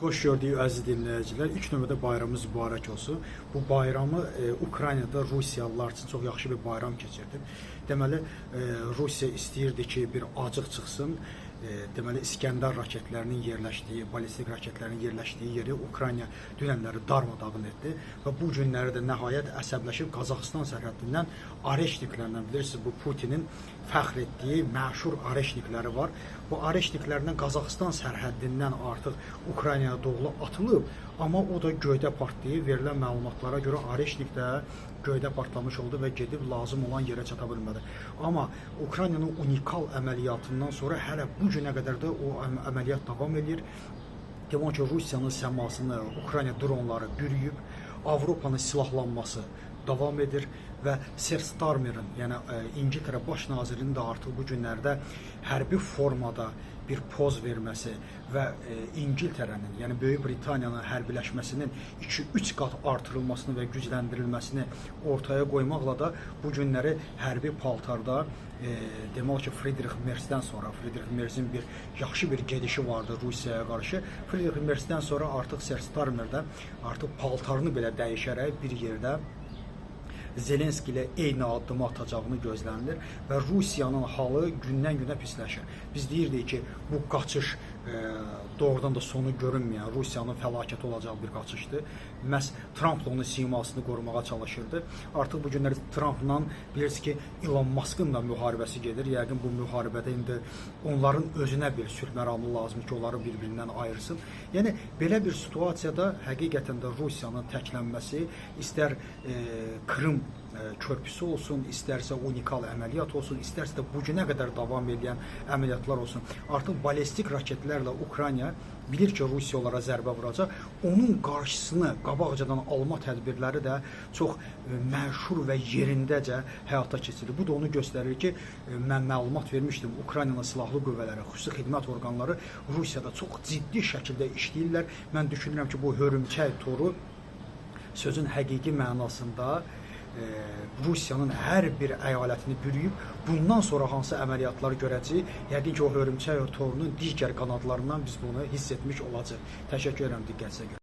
Xoş gördük əziz dinləyicilər. İlk növbədə bayramımız mübarək olsun. Bu bayramı Ukraynada Rusiyalılar üçün çox yaxşı bir bayram keçirdi. Deməli, Rusiya istəyirdi ki, bir acıq çıxsın. Deməli, İskəndər raketlərinin yerləşdiyi, balistik raketlərin yerləşdiyi yeri Ukrayna dünənləri darmadağın etdi və bu günləri də nəhayət əsəbləşib Qazaxıstan sərhəddindən Areşniklərlə, bilirsiniz, bu Putinin fəxr etdiyi məşhur Areşnikləri var. Bu Areşniklərdən Qazaxıstan sərhəddindən artıq Ukraynaya doğru atılıb, amma o da göydə partlayıb. Verilən məlumatlara görə Areşnik də göydə partlamış oldu və gedib lazım olan yerə çata bilmədi. Amma Ukraynanın unikal əməliyyatından sonra hələ bu günə qədər də o əməliyyat davam edir. Demək ki, Rusiyanın səmasını Ukrayna dronları bürüyüb, Avropanın silahlanması davam edir və Ser Starmer'in, yəni İngiltərə baş nazirinin də artıq bu günlərdə hərbi formada bir poz verməsi və İngiltərənin, yəni Böyük Britaniyanın hərbiləşməsinin 2-3 qat artırılmasını və gücləndirilməsini ortaya qoymaqla da bu günləri hərbi paltarda demək ki, Friedrich Merzdən sonra, Friedrich Merzin bir yaxşı bir gedişi vardı Rusiyaya qarşı. Friedrich Merzdən sonra artıq Ser Starmer də artıq paltarını belə dəyişərək bir yerdə Zelenski ilə eyni addımı atacağını gözlənilir və Rusiyanın halı gündən-günə pisləşir. Biz deyirdik ki, bu qaçış doğrudan da sonu görünməyən Rusiyanın fəlakəti olacaq bir qaçışdır. Məhz Trump da onun simasını qorumağa çalışırdı. Artıq bu günlər Trumpla bilirsiniz ki, Elon Musk'ın da müharibəsi gedir. Yəqin bu müharibədə indi onların özünə bir sülh məramı lazım ki, onları bir-birindən ayırsın. Yəni, belə bir situasiyada həqiqətən də Rusiyanın təklənməsi, istər Krım körpüsü olsun, istərsə unikal əməliyyat olsun, istərsə də bu günə qədər davam edən əməliyyatlar olsun. Artıq balistik raketlərlə Ukrayna bilir ki, Rusiya onlara zərbə vuracaq. Onun qarşısını qabaqcadan alma tədbirləri də çox məşhur və yerindəcə həyata keçirilir. Bu da onu göstərir ki, mən məlumat vermişdim, Ukraynanın silahlı qüvvələri, xüsusi xidmət orqanları Rusiyada çox ciddi şəkildə işləyirlər. Mən düşünürəm ki, bu hörümçək toru sözün həqiqi mənasında Rusiyanın hər bir əyalətini bürüyüb, bundan sonra hansı əməliyyatlar görəcəyik, yəqin ki, o hörümçək torunun digər qanadlarından biz bunu hiss etmiş olacaq. Təşəkkür edirəm diqqətinizə görə.